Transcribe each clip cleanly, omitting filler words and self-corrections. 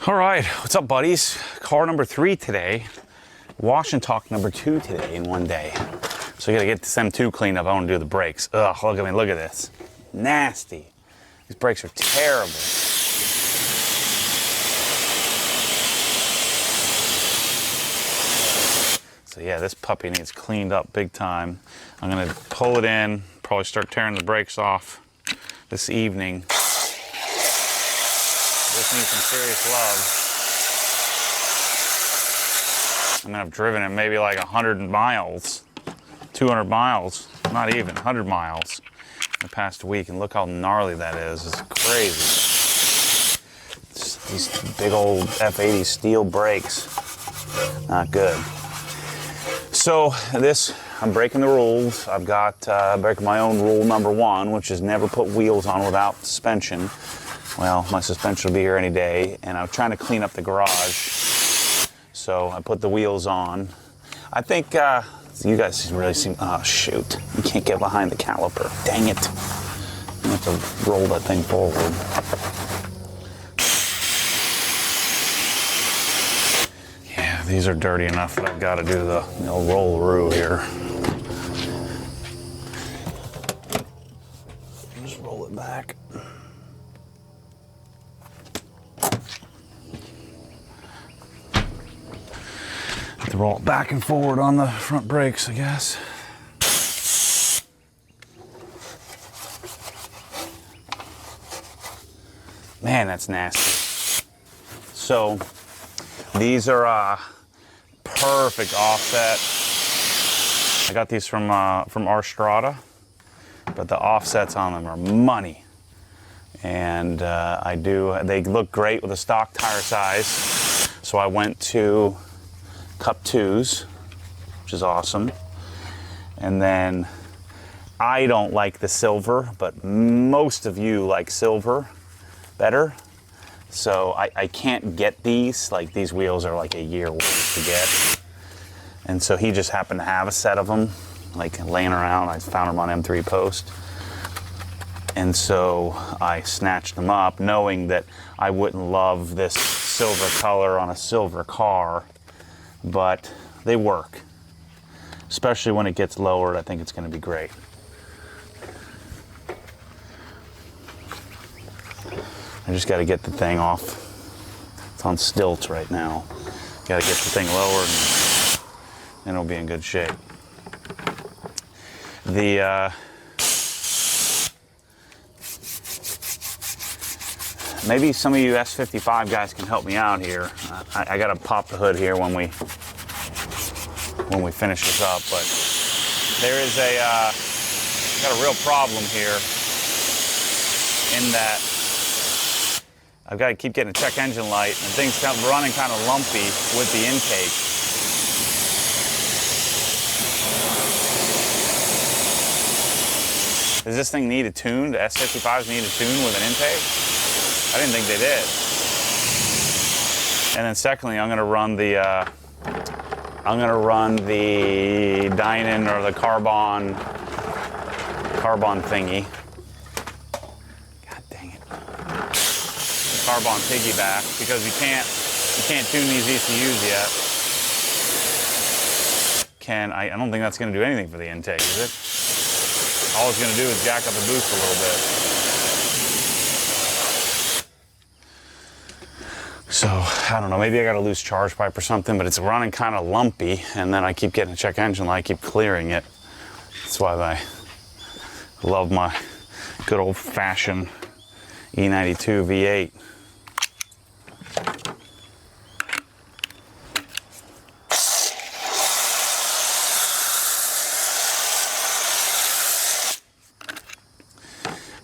All right, what's up, buddies? Car number 3 today. Wash and talk number 2 today in one day. So I gotta get this M2 cleaned up. I want to do the brakes. Ugh, look at me, look at this. Nasty. These brakes are terrible. So yeah, this puppy needs cleaned up big time. I'm gonna pull it in, probably start tearing the brakes off this evening. This needs some serious love. I mean, I've driven it maybe like 100 miles, 200 miles, not even 100 miles in the past week, and look how gnarly that is. It's crazy. These big old F80 steel brakes, not good. So this, I'm breaking the rules. I've got breaking my own rule number 1, which is never put wheels on without suspension. Well, my suspension will be here any day, and I'm trying to clean up the garage, so I put the wheels on. I think you guys really seem, oh shoot, you can't get behind the caliper. Dang it. I have to roll that thing forward. Yeah, these are dirty enough that I've got to do the old roll-a-roo here. Just roll it back. To roll it back and forward on the front brakes, I guess. Man, that's nasty. So these are perfect offset. I got these from our Strata, but the offsets on them are money. And they look great with a stock tire size. So I went to Cup 2s, which is awesome. And then I don't like the silver, but most of you like silver better. So I can't get these. Like, these wheels are like a year worth to get. And so he just happened to have a set of them, like laying around. I found them on M3 Post. And so I snatched them up, knowing that I wouldn't love this silver color on a silver car. But they work, especially when it gets lowered. I think it's going to be great. I just got to get the thing off. It's on stilts right now. Got to get the thing lowered, and it'll be in good shape. Maybe some of you S55 guys can help me out here. I gotta pop the hood here when we finish this up, but there is got a real problem here in that I've got to keep getting a check engine light, and things kind of running kind of lumpy with the intake. Does this thing need a tune? Do S55s need a tune with an intake? I didn't think they did. And then secondly, I'm gonna run the Dynon or the carbon thingy. God dang it. The carbon piggyback, because you can't tune these ECUs yet. I don't think that's gonna do anything for the intake, is it? All it's gonna do is jack up the boost a little bit. So, I don't know, maybe I got a loose charge pipe or something, but it's running kind of lumpy, and then I keep getting a check engine light, I keep clearing it. That's why I love my good old-fashioned E92 V8.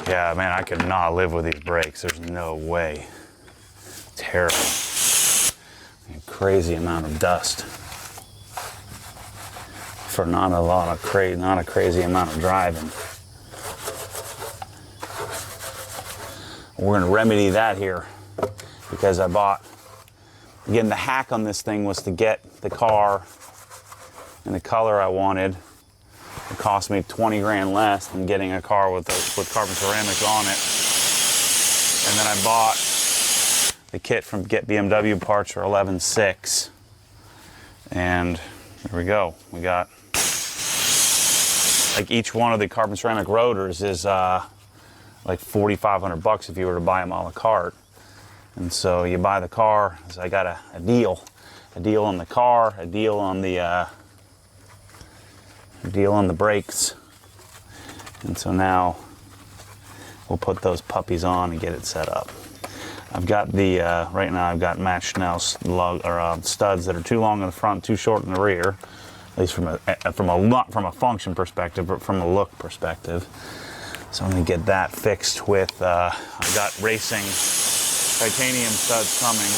Yeah, man, I could not live with these brakes. There's no way. Terrible. A crazy amount of dust for not a crazy amount of driving. We're gonna remedy that here, because I bought, again, the hack on this thing was to get the car in the color I wanted. It cost me 20 grand less than getting a car with carbon ceramics on it. And then I bought The kit from Get BMW Parts are 11.6. And here we go. We got, like, each one of the carbon ceramic rotors is like $4,500 if you were to buy them a la carte. And so you buy the car, so I got a deal on the car, a deal on the brakes. And so now we'll put those puppies on and get it set up. I've got the right now I've got matched now studs that are too long in the front, too short in the rear. At least from a function perspective, but from a look perspective. So I'm gonna get that fixed with. I got racing titanium studs coming,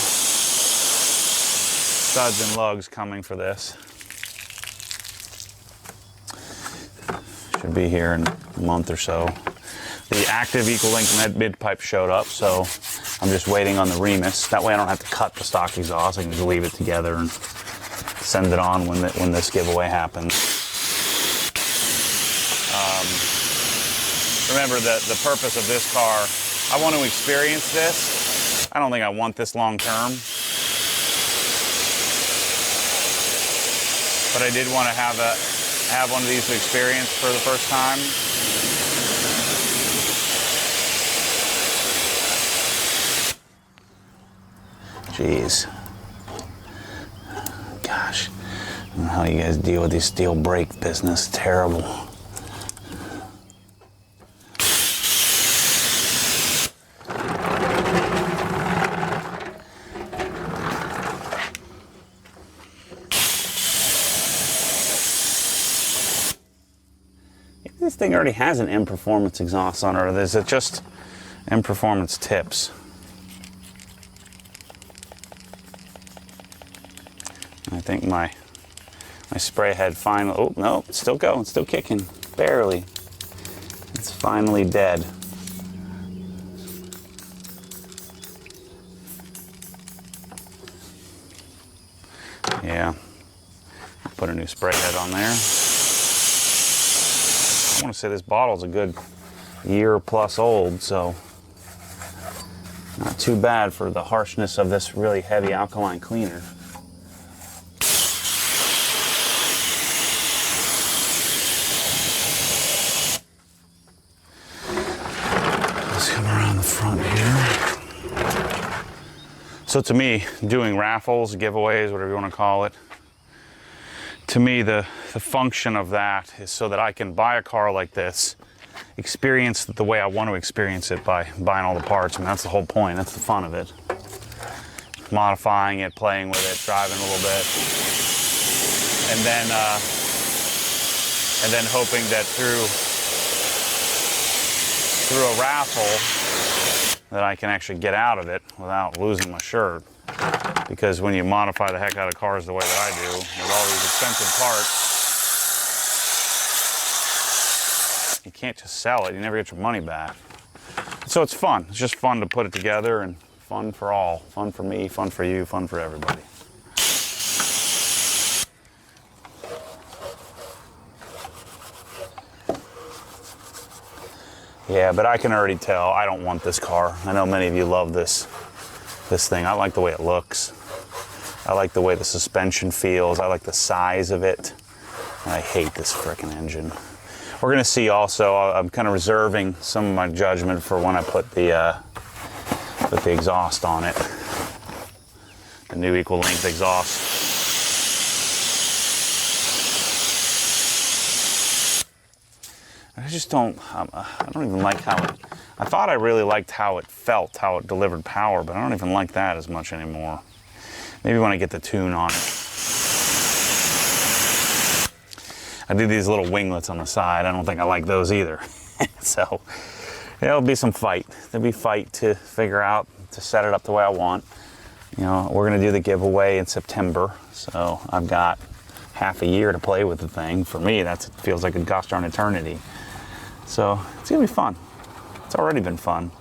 studs and lugs coming for this. Should be here in a month or so. The active equal length mid pipe showed up, so I'm just waiting on the Remus. That way I don't have to cut the stock exhaust. I can just leave it together and send it on when this giveaway happens. Remember that the purpose of this car, I want to experience this. I don't think I want this long term. But I did want to have one of these to experience for the first time. Jeez. Gosh. I don't know how you guys deal with these steel brake business. It's terrible. This thing already has an M Performance exhaust on it, or is it just M Performance tips? I think my spray head finally, oh no, it's still going, it's still kicking, barely. It's finally dead. Yeah, put a new spray head on there. I want to say this bottle's a good year plus old, so not too bad for the harshness of this really heavy alkaline cleaner. Let's come around the front here. So to me, doing raffles, giveaways, whatever you want to call it, to me, the function of that is so that I can buy a car like this, experience it the way I want to experience it by buying all the parts. I mean, that's the whole point. That's the fun of it. Modifying it, playing with it, driving a little bit, and then hoping that through a raffle that I can actually get out of it without losing my shirt. Because when you modify the heck out of cars the way that I do, with all these expensive parts, you can't just sell it. You never get your money back. So it's fun. It's just fun to put it together, and fun for all. Fun for me, fun for you, fun for everybody. Yeah, but I can already tell I don't want this car. I know many of you love this thing. I like the way it looks. I like the way the suspension feels. I like the size of it. And I hate this frickin' engine. We're gonna see also, I'm kind of reserving some of my judgment for when I put the exhaust on it. The new equal length exhaust. I just don't, I don't even like how it, I thought I really liked how it felt, how it delivered power, but I don't even like that as much anymore. Maybe when I get the tune on it. I do these little winglets on the side. I don't think I like those either. So there'll be some fight. There'll be fight to figure out, to set it up the way I want. You know, we're gonna do the giveaway in September. So I've got half a year to play with the thing. For me, that feels like a gosh darn eternity. So it's gonna be fun. It's already been fun.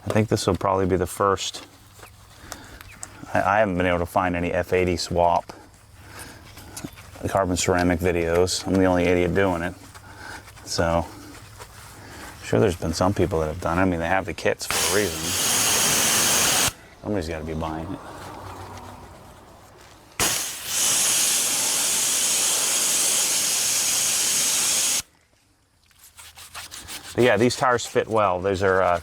I think this will probably be the first. I haven't been able to find any F80 swap carbon ceramic videos. I'm the only idiot doing it. So I'm sure there's been some people that have done it. I mean, they have the kits for a reason. Somebody's got to be buying it. But yeah, these tires fit well. These are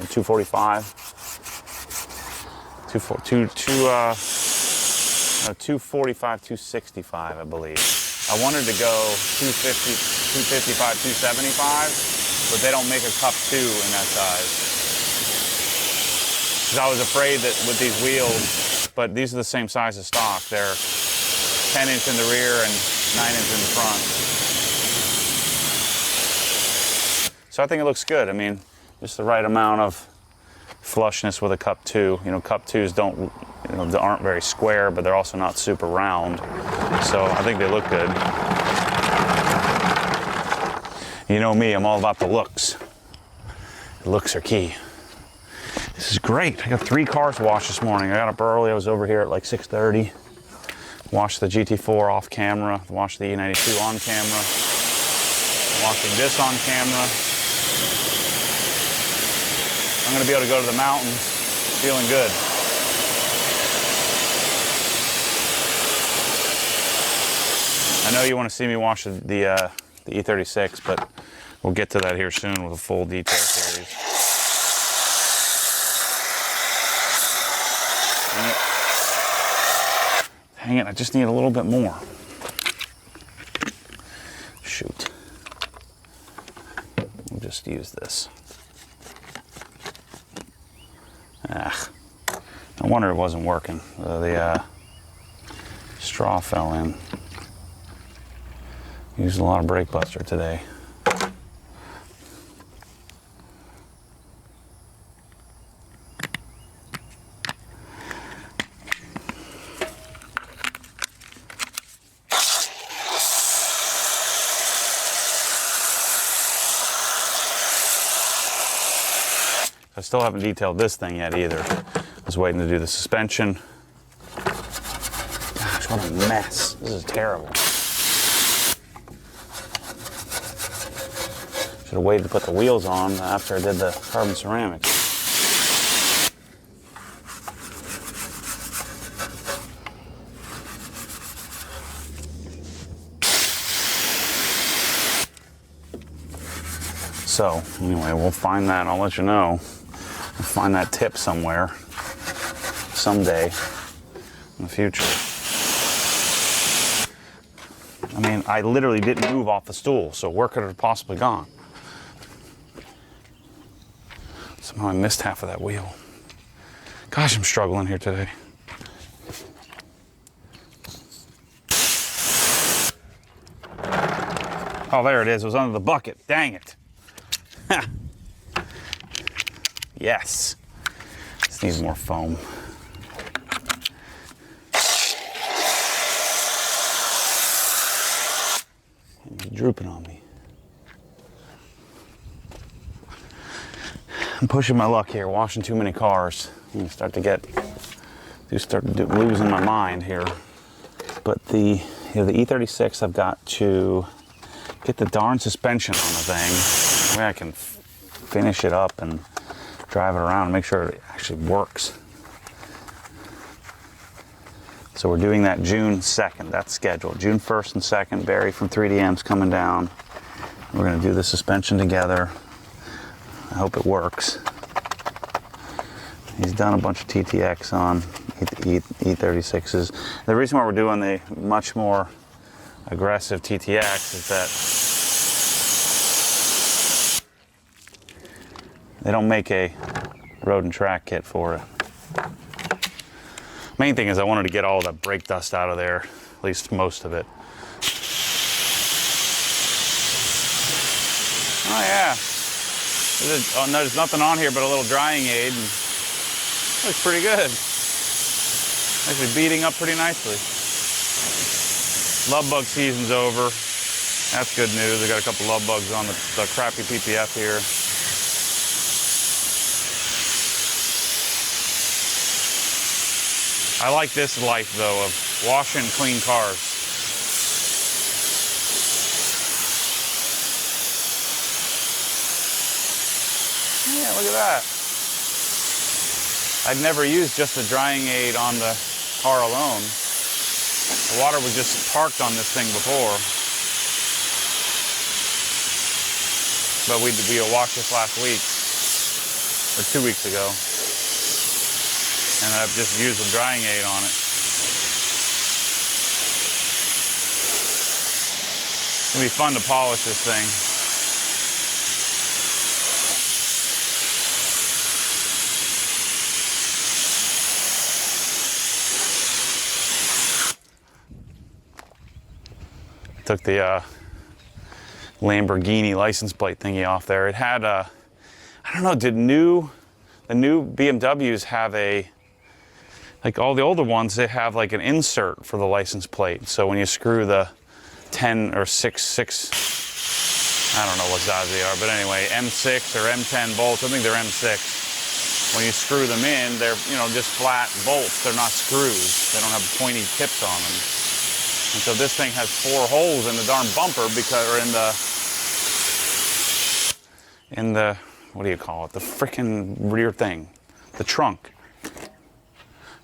245, 265, I believe. I wanted to go 250, 255, 275, but they don't make a Cup 2 in that size. Because I was afraid that with these wheels, but these are the same size as stock. They're 10 inch in the rear and 9 inch in the front. So I think it looks good. I mean, just the right amount of flushness with a Cup 2. You know, Cup 2s don't, you know, they aren't very square, but they're also not super round. So I think they look good. You know me, I'm all about the looks. The looks are key. This is great. I got 3 cars washed this morning. I got up early. I was over here at like 6:30. Washed the GT4 off camera. Washed the E92 on camera. Washing this on camera. I'm gonna be able to go to the mountains feeling good. I know you want to see me wash the E36, but we'll get to that here soon with a full detail series. Dang it, I just need a little bit more. Shoot. We'll just use this. Ah, no wonder it wasn't working. The straw fell in. Used a lot of brake buster today. I still haven't detailed this thing yet either. I was waiting to do the suspension. Gosh, what a mess. This is terrible. Should have waited to put the wheels on after I did the carbon ceramics. So, anyway, we'll find that. I'll let you know. We'll find that tip somewhere, someday in the future. I mean, I literally didn't move off the stool, so where could it have possibly gone? Somehow I missed half of that wheel. Gosh, I'm struggling here today. Oh, there it is. It was under the bucket. Dang it. Yes. This needs more foam. It's drooping on me. I'm pushing my luck here, washing too many cars. I'm start to losing my mind here. But the E36, I've got to get the darn suspension on the thing. Maybe I can finish it up and drive it around and make sure it actually works. So we're doing that June 2nd, that's scheduled. June 1st and 2nd, Barry from 3DM's coming down. We're gonna do the suspension together. I hope it works. He's done a bunch of TTX on E36s. The reason why we're doing the much more aggressive TTX is that they don't make a road and track kit for it. Main thing is I wanted to get all the brake dust out of there, at least most of it. Oh yeah, there's nothing on here but a little drying aid. And looks pretty good. Actually beating up pretty nicely. Love bug season's over. That's good news. I got a couple love bugs on the crappy PPF here. I like this life though of washing clean cars. Yeah, look at that. I'd never used just the drying aid on the car alone. The water was just parked on this thing before. But we washed this last week, or 2 weeks ago. And I've just used the drying aid on it. It'll be fun to polish this thing. Took the Lamborghini license plate thingy off there. It had I don't know, the new BMWs have like all the older ones, they have like an insert for the license plate. So when you screw the 10 or 6, I don't know what size they are, but anyway, M6 or M10 bolts, I think they're M6. When you screw them in, they're, just flat bolts. They're not screws. They don't have pointy tips on them. And so this thing has 4 holes in the darn bumper or in the, what do you call it? The frickin' rear thing, the trunk.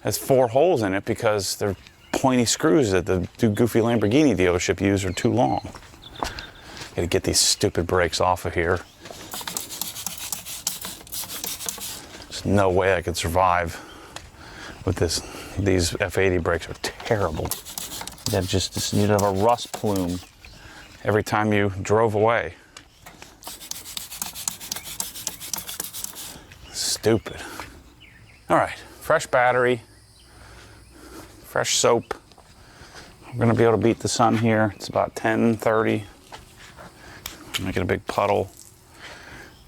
Has 4 holes in it because they're pointy screws that the goofy Lamborghini dealership use are too long. Gotta get these stupid brakes off of here. There's no way I could survive with this. These F80 brakes are terrible. You'd have a rust plume every time you drove away. Stupid. All right, fresh battery, fresh soap. We're gonna be able to beat the sun here. It's about 10:30. I'm making a big puddle,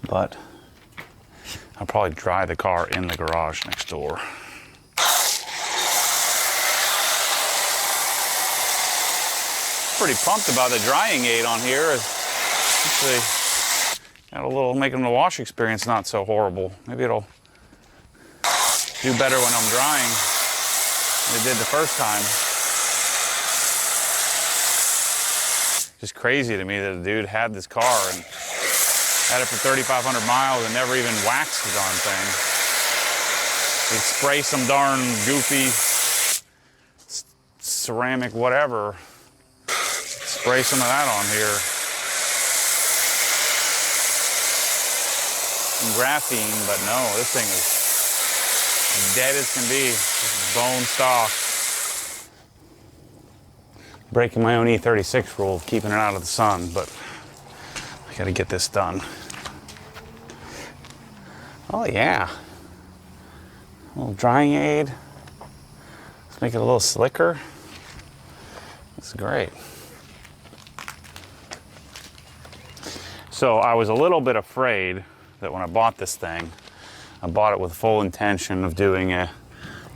but I'll probably dry the car in the garage next door. Pretty pumped about the drying aid on here. Actually, got a little, making the wash experience not so horrible. Maybe it'll do better when I'm drying than it did the first time. Just crazy to me that a dude had this car and had it for 3,500 miles and never even waxed the darn thing. He'd spray some darn goofy ceramic whatever. Spray some of that on here. Some graphene, but no, this thing is dead as can be. Just bone stock. Breaking my own E36 rule of keeping it out of the sun, but I gotta get this done. Oh yeah. A little drying aid. Let's make it a little slicker. That's great. So I was a little bit afraid that when I bought this thing, I bought it with full intention of doing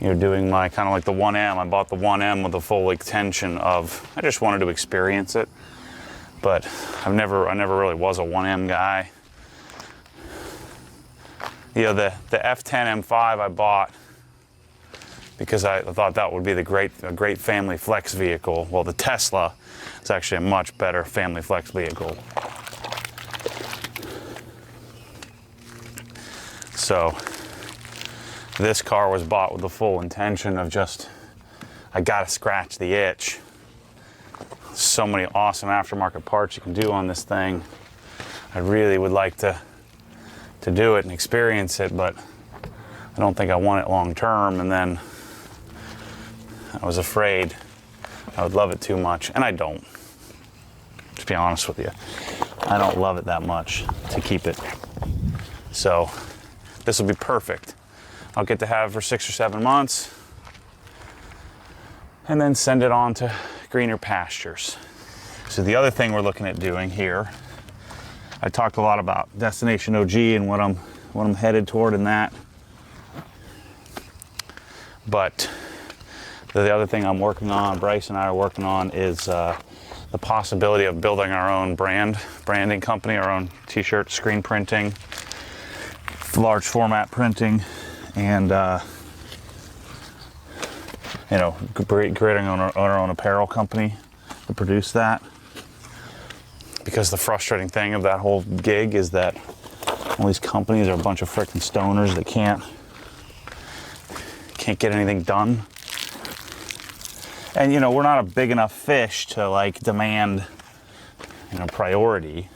doing my kind of like the 1M. I bought the 1M with the full intention of, I just wanted to experience it. But I never really was a 1M guy. The F10 M5 I bought because I thought that would be a great family flex vehicle. Well, the Tesla is actually a much better family flex vehicle. So this car was bought with the full intention of I gotta scratch the itch. So many awesome aftermarket parts you can do on this thing. I really would like to do it and experience it, but I don't think I want it long term. And then I was afraid I would love it too much, and I don't. To be honest with you, I don't love it that much to keep it. So this will be perfect. I'll get to have it for 6 or 7 months and then send it on to greener pastures. So the other thing we're looking at doing here, I talked a lot about Destination OG and what I'm headed toward in that. But the other thing I'm working on, Bryce and I are working on, is the possibility of building our own branding company, our own t-shirt screen printing, large format printing, and creating our own apparel company to produce that. Because the frustrating thing of that whole gig is that all these companies are a bunch of freaking stoners that can't can't get anything done. And, you know, we're not a big enough fish to, like, demand, you know, priority.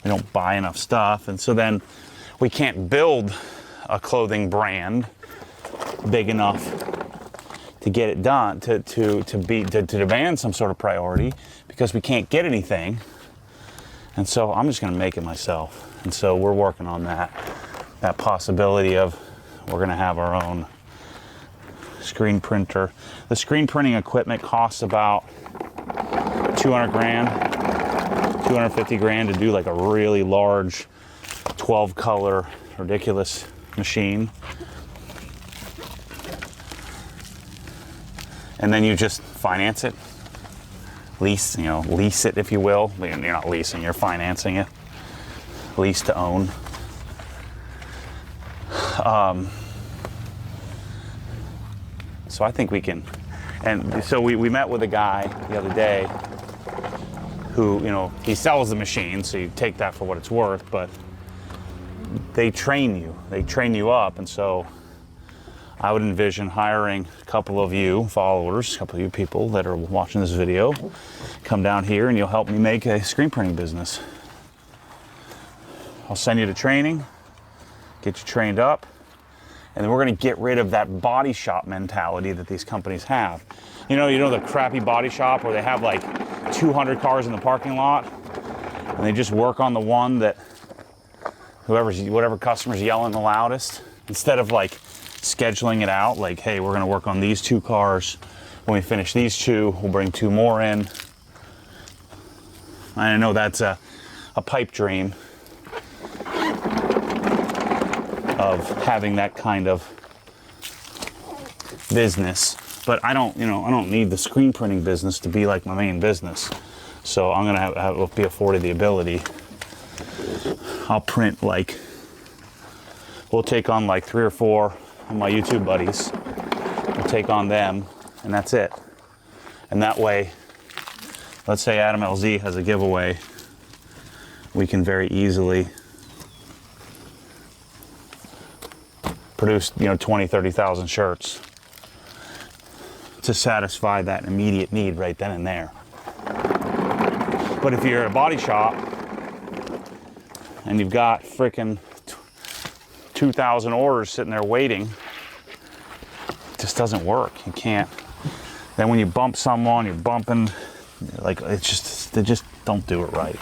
We don't buy enough stuff. And so then we can't build a clothing brand big enough to get it done, to demand some sort of priority, because we can't get anything. And so I'm just gonna make it myself. And so we're working on that possibility of we're gonna have our own screen printer. The screen printing equipment costs about 200 grand, 250 grand to do like a really large 12 color ridiculous machine. And then you just finance it, lease it if you will. You're not leasing, you're financing it, lease to own. So I think we can, and so we met with a guy the other day who, you know, he sells the machine, so you take that for what it's worth, but they train you up. And so I would envision hiring a couple of you followers, a couple of you people that are watching this video, come down here and you'll help me make a screen printing business. I'll send you to training, get you trained up, and then we're gonna get rid of that body shop mentality that these companies have. You know the crappy body shop where they have like 200 cars in the parking lot and they just work on the one that whatever customer's yelling the loudest, instead of like scheduling it out, like, hey, we're gonna work on these 2 cars. When we finish these 2, we'll bring 2 more in. I know that's a pipe dream of having that kind of business, but I don't need the screen printing business to be like my main business. So I'm gonna be afforded the ability. I'll print we'll take on like 3 or 4 of my YouTube buddies. We'll take on them, and that's it. And that way, let's say Adam LZ has a giveaway, we can very easily produce 20, 30,000 shirts to satisfy that immediate need right then and there. But if you're a body shop and you've got freaking 2,000 orders sitting there waiting, it just doesn't work. You can't. Then when you bump someone, you're bumping, like, they just don't do it right.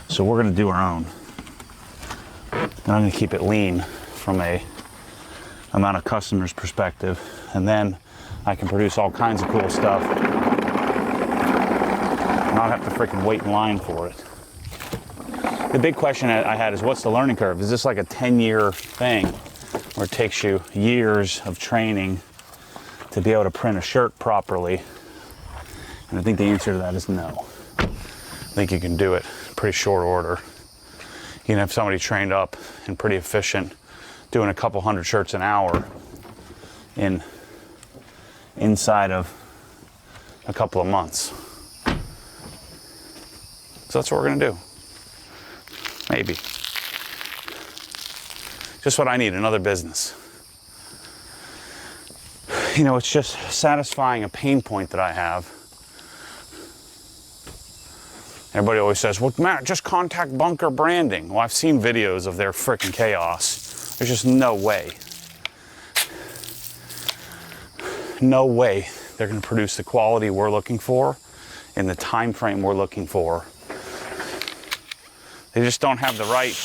So we're gonna do our own. And I'm gonna keep it lean from a amount of customers perspective, and then I can produce all kinds of cool stuff and not have to freaking wait in line for it. The big question I had is, what's the learning curve? Is this like a 10-year thing where it takes you years of training to be able to print a shirt properly? And I think the answer to that is no. I think you can do it in pretty short order. You can have somebody trained up and pretty efficient doing a couple hundred shirts an hour inside of a couple of months. So that's what we're gonna do. Maybe. Just what I need, another business. It's just satisfying a pain point that I have. Everybody always says, well, Matt, just contact Bunker Branding. Well, I've seen videos of their freaking chaos. There's just no way. No way they're going to produce the quality we're looking for in the time frame we're looking for. They just don't have the right.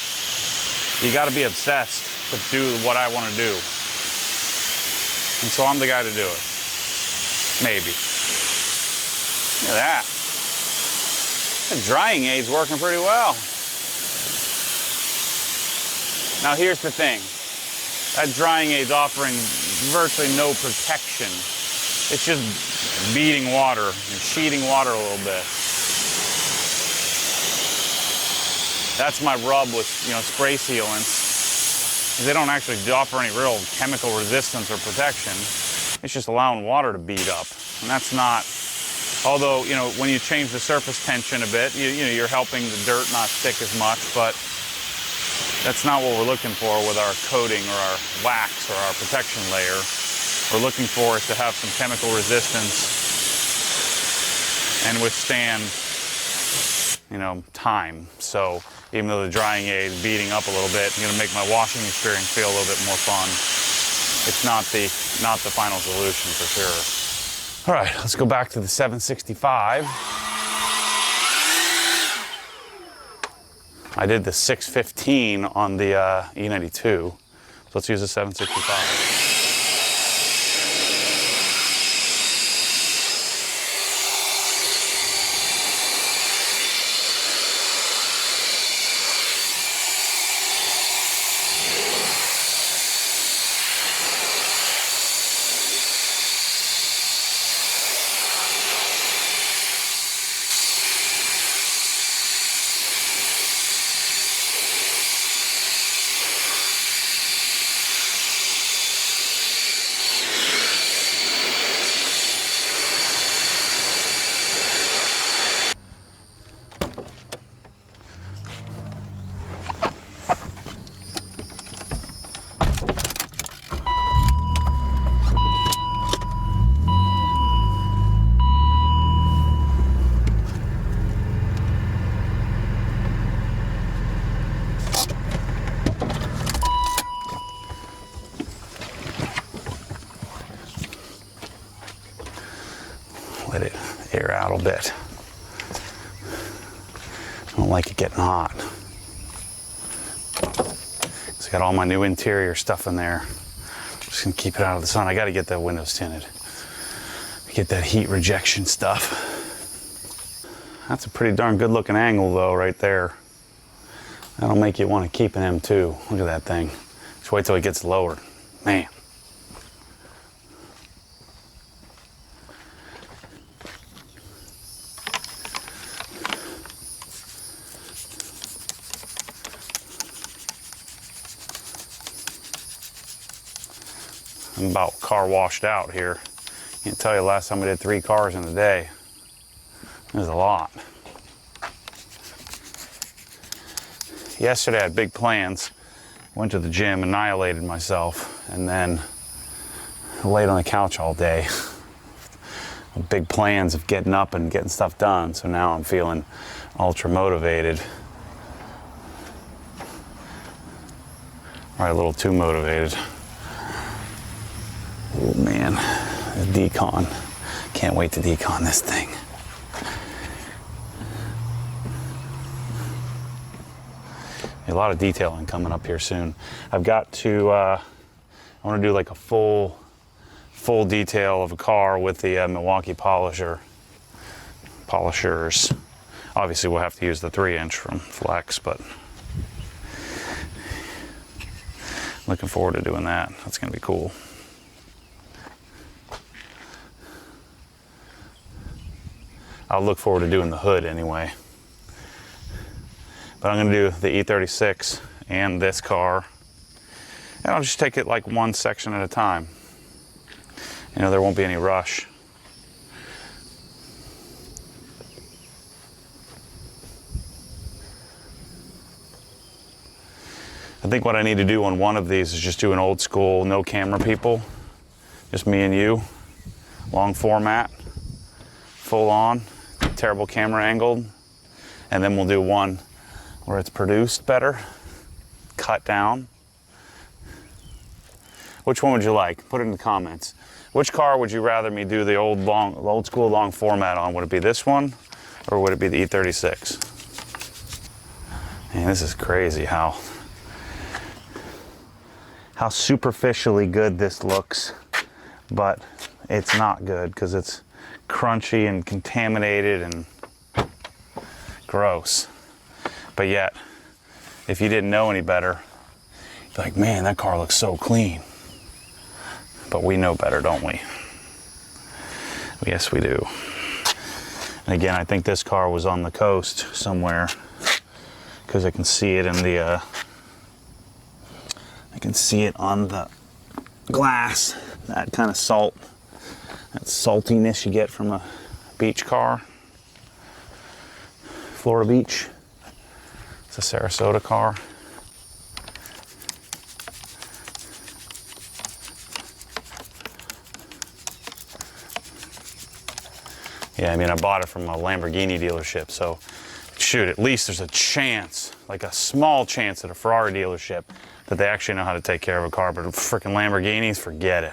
You got to be obsessed to do what I want to do. And so I'm the guy to do it. Maybe. Look at that. The drying aid's working pretty well. Now here's the thing. That drying aid's offering virtually no protection. It's just beating water and sheeting water a little bit. That's my rub with spray sealants. They don't actually offer any real chemical resistance or protection. It's just allowing water to bead up. And that's not, although, when you change the surface tension a bit, you're helping the dirt not stick as much, but that's not what we're looking for with our coating or our wax or our protection layer. we're looking for is to have some chemical resistance and withstand, you know, time. So even though the drying aid is beating up a little bit, I'm gonna make my washing experience feel a little bit more fun. It's not the final solution for sure. All right, let's go back to the 765. I did the 615 on the E92, so let's use the 765. Let it air out a bit. I don't like it getting hot. It's got all my new interior stuff in there. Just gonna keep it out of the sun. I gotta get that windows tinted. Get that heat rejection stuff. That's a pretty darn good looking angle though, right there. That'll make you want to keep an M2. Look at that thing. Just wait till it gets lower. Man. I'm about car washed out here. Can't tell you the last time I did 3 cars in a day. It was a lot. Yesterday I had big plans. Went to the gym, annihilated myself, and then laid on the couch all day. Big plans of getting up and getting stuff done. So now I'm feeling ultra motivated. Or a little too motivated. Oh man, the decon. Can't wait to decon this thing. A lot of detailing coming up here soon. I've got to, I want to do like a full detail of a car with the Milwaukee polishers. Obviously we'll have to use the 3-inch from Flex, but looking forward to doing that. That's gonna be cool. I'll look forward to doing the hood anyway. But I'm gonna do the E36 and this car. And I'll just take it like one section at a time. You know, there won't be any rush. I think what I need to do on one of these is just do an old school, no camera people. Just me and you, long format, full on, terrible camera angled. And then we'll do one where it's produced better, cut down. Which one would you like? Put it in the comments. Which car would you rather me do the old school long format on? Would it be this one or would it be the E36? Man, this is crazy how superficially good this looks, but it's not good because it's crunchy and contaminated and gross. But yet, if you didn't know any better, you'd be like, man, that car looks so clean. But we know better, don't we? Yes, we do. And again, I think this car was on the coast somewhere because I can see it in the, I can see it on the glass, that kind of salt, that saltiness you get from a beach car. Florida Beach. It's a Sarasota car. Yeah, I mean, I bought it from a Lamborghini dealership, so shoot, at least there's a chance, like a small chance at a Ferrari dealership that they actually know how to take care of a car, but freaking Lamborghinis, forget it.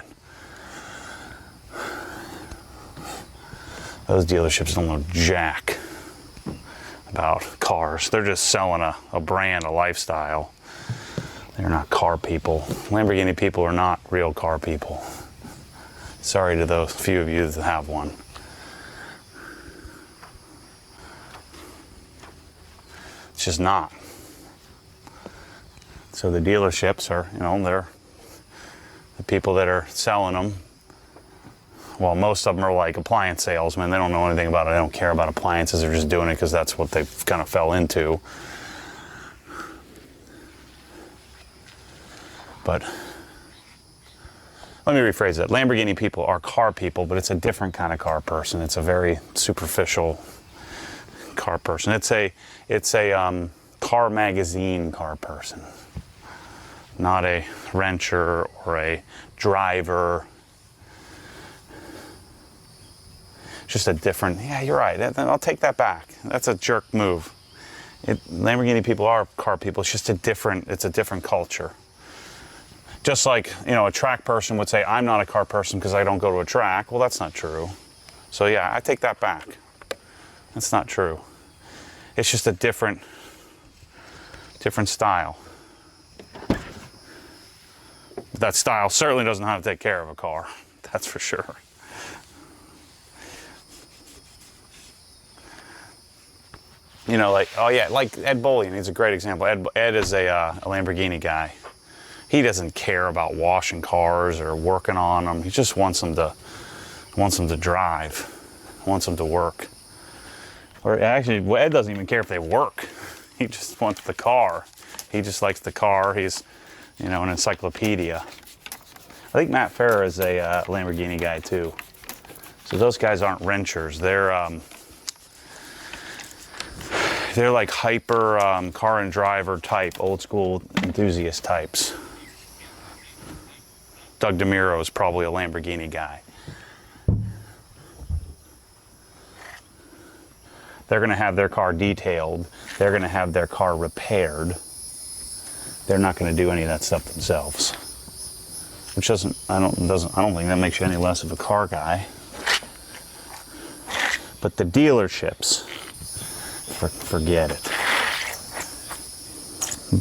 Those dealerships don't know jack about cars. They're just selling a brand, a lifestyle. They're not car people. Lamborghini people are not real car people. Sorry to those few of you that have one. It's just not. So the dealerships are, they're the people that are selling them. Well, most of them are like appliance salesmen. They don't know anything about it. They don't care about appliances. They're just doing it because that's what they kind of fell into. But let me rephrase that. Lamborghini people are car people, but it's a different kind of car person. It's a very superficial car person. It's a car magazine car person, not a wrencher or a driver. Just a different, yeah, you're right. I'll take that back. That's a jerk move. Lamborghini people are car people. It's just a different culture. Just like, a track person would say, I'm not a car person because I don't go to a track. Well, that's not true. So yeah, I take that back. That's not true. It's just a different style. That style certainly doesn't know how to take care of a car. That's for sure. Like Ed Bolian, he's a great example. Ed is a Lamborghini guy. He doesn't care about washing cars or working on them. He just wants them to drive, wants them to work. Or actually, Ed doesn't even care if they work. He just wants the car. He just likes the car. He's, an encyclopedia. I think Matt Farah is a Lamborghini guy too. So those guys aren't wrenchers. They're like hyper car and driver type, old school enthusiast types. Doug DeMuro is probably a Lamborghini guy. They're going to have their car detailed. They're going to have their car repaired. They're not going to do any of that stuff themselves. Which I don't think that makes you any less of a car guy. But the dealerships, forget it.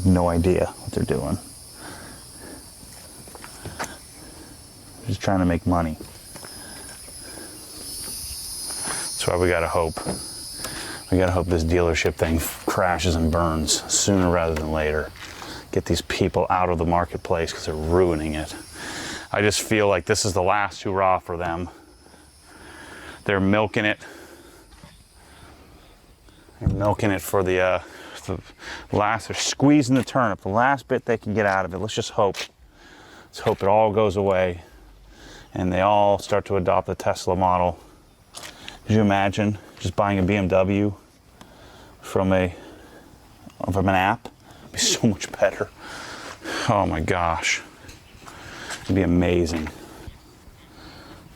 No idea what they're doing. Just trying to make money. That's why we gotta hope. We gotta hope this dealership thing crashes and burns sooner rather than later. Get these people out of the marketplace because they're ruining it. I just feel like this is the last hurrah for them. They're milking it. They're milking it for the last, they're squeezing the turnip, the last bit they can get out of it. Let's just hope. Let's hope it all goes away and they all start to adopt the Tesla model. Could you imagine just buying a BMW from an app? It'd be so much better. Oh my gosh. It'd be amazing.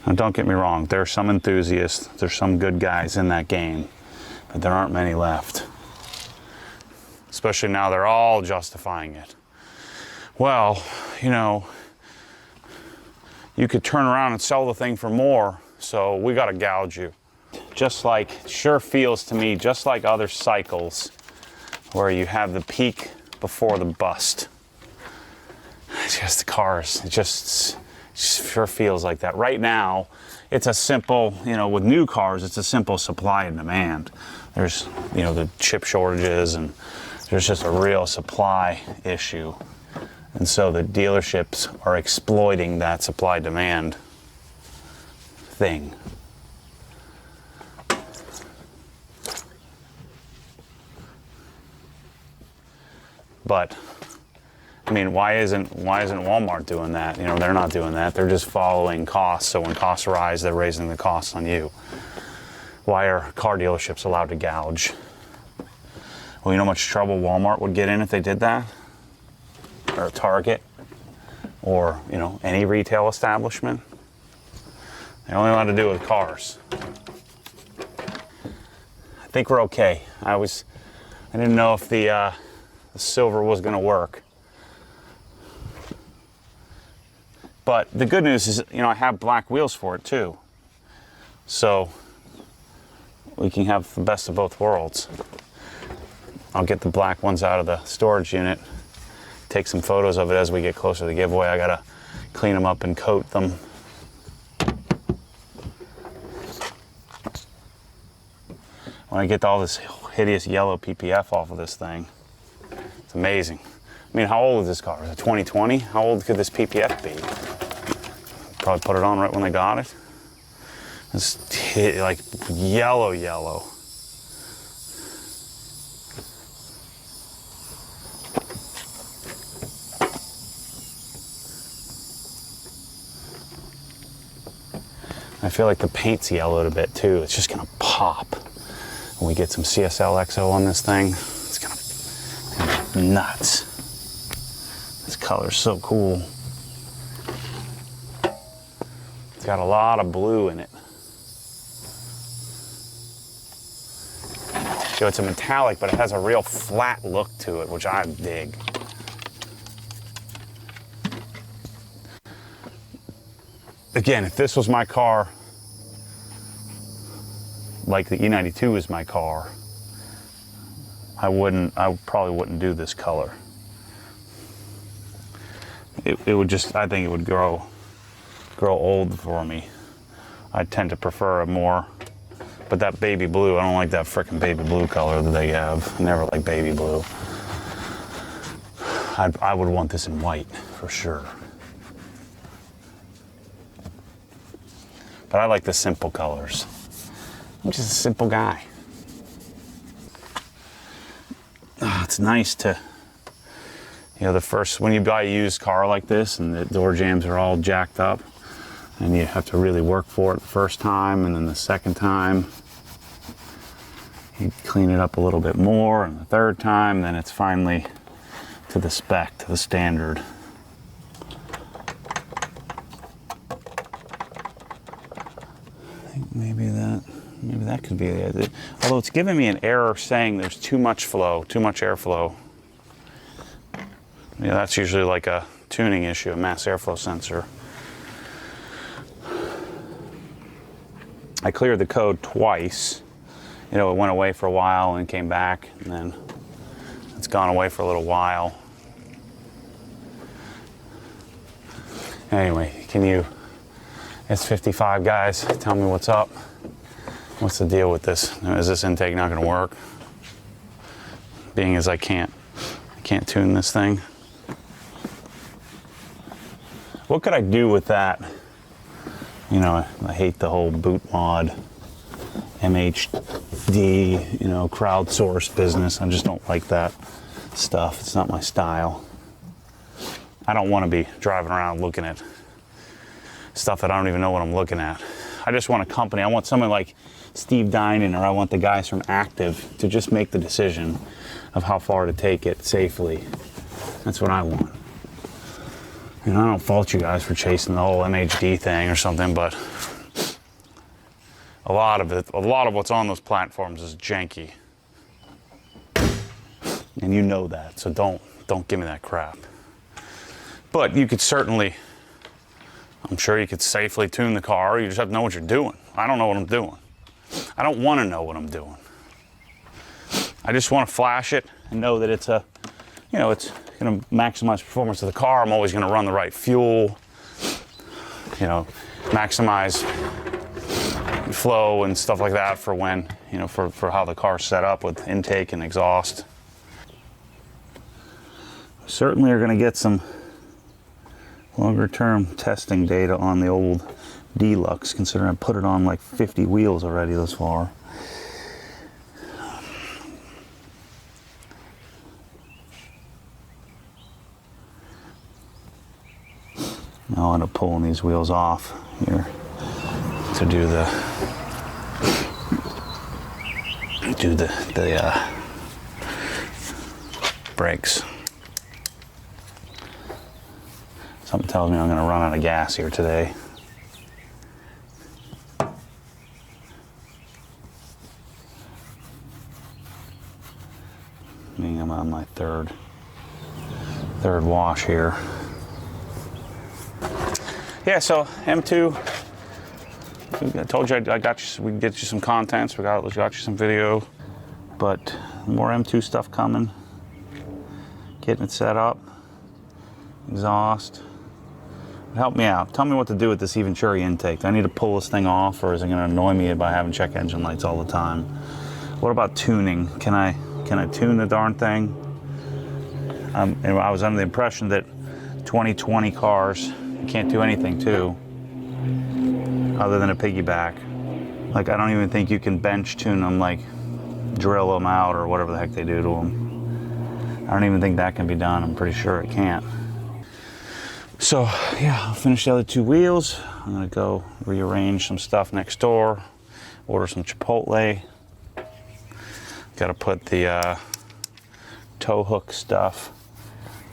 Now don't get me wrong, there are some enthusiasts, there's some good guys in that game, but there aren't many left. Especially now they're all justifying it. Well, you could turn around and sell the thing for more, so we gotta gouge you. Just like, it sure feels to me, just like other cycles where you have the peak before the bust. It's just the cars, it just sure feels like that. Right now, it's a simple, with new cars, it's a simple supply and demand. There's, the chip shortages and there's just a real supply issue. And so the dealerships are exploiting that supply-demand thing. But, why isn't Walmart doing that? They're not doing that. They're just following costs. So when costs rise, they're raising the costs on you. Why are car dealerships allowed to gouge? Well, you know how much trouble Walmart would get in if they did that? Or Target? Or, any retail establishment? They're only allowed to do it with cars. think we're okay. I didn't know if the silver was gonna work. But the good news is, you know, I have black wheels for it too. So we can have the best of both worlds. I'll get the black ones out of the storage unit, take some photos of it as we get closer to the giveaway. I gotta clean them up and coat them. When I get all this hideous yellow PPF off of this thing, it's amazing. I mean, how old is this car? Is it 2020? How old could this PPF be? Probably put it on right when they got it. It's like yellow. I feel like the paint's yellowed a bit too. It's just gonna pop. When we get some CSL XO on this thing, it's gonna be nuts. This color's so cool. It's got a lot of blue in it. So it's a metallic, but it has a real flat look to it, which I dig. Again, if this was my car, like the E92 is my car, I probably wouldn't do this color. It would just, I think it would grow old for me. I tend to prefer a more, but that baby blue, I don't like that frickin' baby blue color that they have. I never like baby blue. I would want this in white for sure. But I like the simple colors. I'm just a simple guy. It's nice to, you know, when you buy a used car like this and the door jambs are all jacked up and you have to really work for it the first time, and then the second time you clean it up a little bit more, and the third time, then it's finally to the spec, to the standard. Maybe that could be it. Although it's giving me an error saying there's too much airflow. Yeah, that's usually like a tuning issue, a mass airflow sensor. I cleared the code twice. You know, it went away for a while and came back, and then it's gone away for a little while. Anyway, can you S55 guys, tell me what's up. What's the deal with this? Is this intake not gonna work? Being as I can't tune this thing. What could I do with that? You know, I hate the whole boot mod, MHD, you know, crowdsourced business. I just don't like that stuff. It's not my style. I don't want to be driving around looking at stuff that I don't even know what I'm looking at. I just want a company. I want someone like Steve Dinan, or I want the guys from Active to just make the decision of how far to take it safely. That's what I want. You know, I don't fault you guys for chasing the whole MHD thing or something, but a lot of what's on those platforms is janky. And you know that, so don't give me that crap. But you could certainly, I'm sure you could safely tune the car. You just have to know what you're doing. I don't know what I'm doing. I don't want to know what I'm doing. I just want to flash it and know that it's it's going to maximize performance of the car. I'm always going to run the right fuel, you know, maximize flow and stuff like that for when, you know, for how the car's set up with intake and exhaust. Certainly are going to get some longer term testing data on the old Deluxe, considering I put it on like 50 wheels already thus far. Now I'll end up pulling these wheels off here to do the brakes. Something tells me I'm going to run out of gas here today. on my third wash here. Yeah, so M2, I told you I got you, we can get you some contents, we got you some video, but more M2 stuff coming. Getting it set up, exhaust. Help me out. Tell me what to do with this Eventuri intake. Do I need to pull this thing off, or is it going to annoy me by having check engine lights all the time? What about tuning? Can I tune the darn thing? And I was under the impression that 2020 cars, you can't do anything to, other than a piggyback. Like, I don't even think you can bench tune them, like drill them out or whatever the heck they do to them. I don't even think that can be done. I'm pretty sure it can't. So yeah, I'll finish the other two wheels. I'm gonna go rearrange some stuff next door, order some Chipotle. Gotta put the tow hook stuff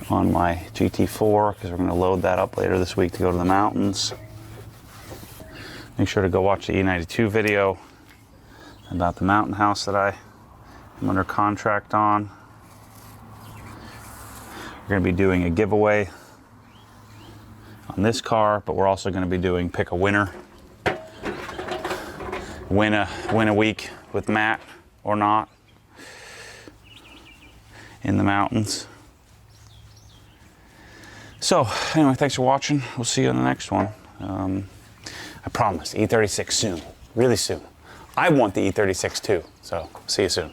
on my GT4 because we're gonna load that up later this week to go to the mountains. Make sure to go watch the E92 video about the mountain house that I am under contract on. We're gonna be doing a giveaway on this car, but we're also going to be doing pick a winner, win a week with Matt or not in the mountains. So anyway, thanks for watching. We'll see you on the next one. I promise, E36 soon, really soon. I want the E36 too, so see you soon.